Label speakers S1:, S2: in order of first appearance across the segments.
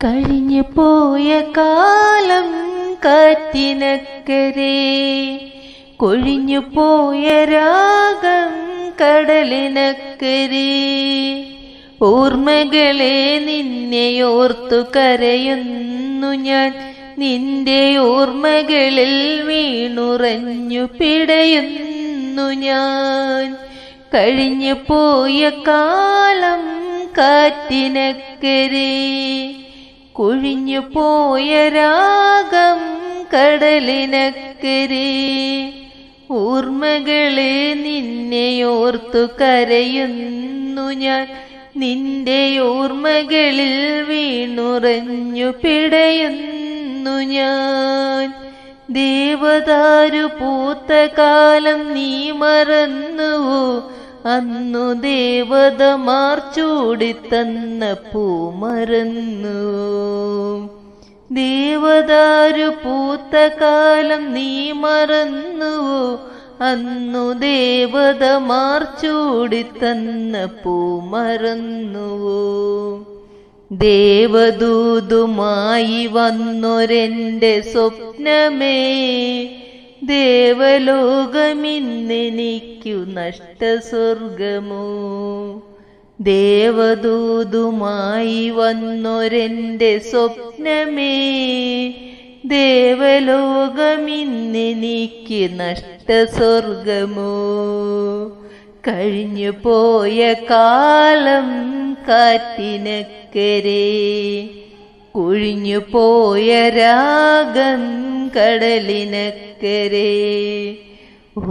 S1: കഴിഞ്ഞു പോയ കാലം കാറ്റിനക്കരെ, കൊഴിഞ്ഞു പോയ രാഗം കടലിനക്കരെ. ഓർമ്മകളെ നിന്നെയോർത്തു കരയുന്നു ഞാൻ, നിന്റെ ഓർമ്മകളിൽ വീണുറഞ്ഞു പിടയുന്നു ഞാൻ. കഴിഞ്ഞു പോയ കാലം കാറ്റിനക്കരെ, കൊഴിഞ്ഞു പോയ രാഗം കടലിനക്കരെ. ഓർമ്മകളെ നിന്നെയോർത്തു കരയുന്നു ഞാൻ, നിന്റെ ഓർമ്മകളിൽ വീണുറഞ്ഞു പിടയുന്നു ഞാൻ. ദേവദാരു പൂത്ത കാലം നീ മറന്നുവോ? അന്നു ദേവതമാർ ചൂടിത്തന്ന പൂ മറന്നുവോ? ദേവദാരു പൂത്ത കാലം നീ മറന്നുവോ? അന്നു ദേവതമാർ ചൂടിത്തന്ന പൂ മറന്നുവോ? ദേവദൂതുമായി വന്നൊരെന്റെ സ്വപ്നമേ, ദേവലോകമിന്നെനിക്കു നഷ്ടസ്വർഗമോ? ദേവദൂതുമായി വന്നൊരെന്റെ സ്വപ്നമേ, ദേവലോകമിന്നെനിക്ക് നഷ്ടസ്വർഗമോ? കഴിഞ്ഞു പോയ കാലം കാറ്റിനക്കരെ, കൊഴിഞ്ഞു പോയ രാഗം കടലിനക്കരെ.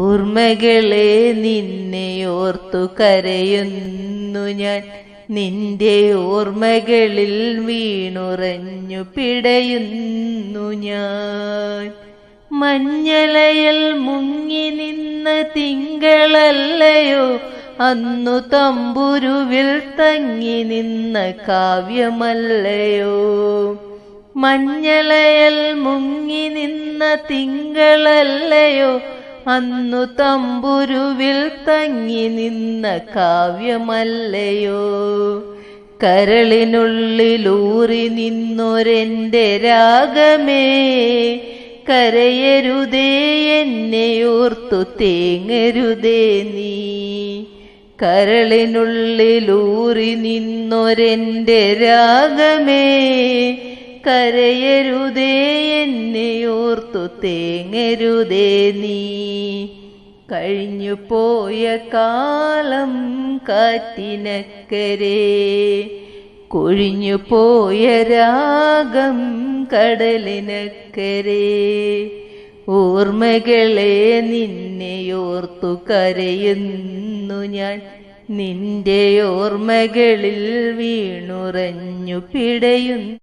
S1: ഓർമ്മകളെ നിന്നെയോർത്തു കരയുന്നു ഞാൻ, നിന്റെ ഓർമ്മകളിൽ വീണുറഞ്ഞു പിടയുന്നു ഞാൻ. മഞ്ഞളയിൽ മുങ്ങി നിന്ന തിങ്കളല്ലയോ അന്നു തമ്പുരുവിൽ തങ്ങി നിന്ന കാവ്യമല്ലയോ? മഞ്ഞളയിൽ മുങ്ങി നിന്ന തിങ്കളല്ലയോ അന്നു തമ്പുരുവിൽ തങ്ങി നിന്ന കാവ്യമല്ലയോ? കരളിനുള്ളിലൂറി നിന്നൊരെന്റെ രാഗമേ, കരയരുതേ എന്നെയോർത്തു തേങ്ങരുതേ നീ. കരളിനുള്ളിലൂറി നിന്നൊരെന്റെ രാഗമേ, കരയരുതേ എന്നെയോർത്തു തേങ്ങരുതേ നീ. കഴിഞ്ഞു പോയ കാലം കാറ്റിനക്കരെ, കൊഴിഞ്ഞു പോയ രാഗം കടലിനക്കരെ. ഓർമ്മകളെ നിന്നെയോർത്തു കരയുന്നു ഞാൻ, നിന്റെ ഓർമ്മകളിൽ വീണുറഞ്ഞു പിടയുന്നു.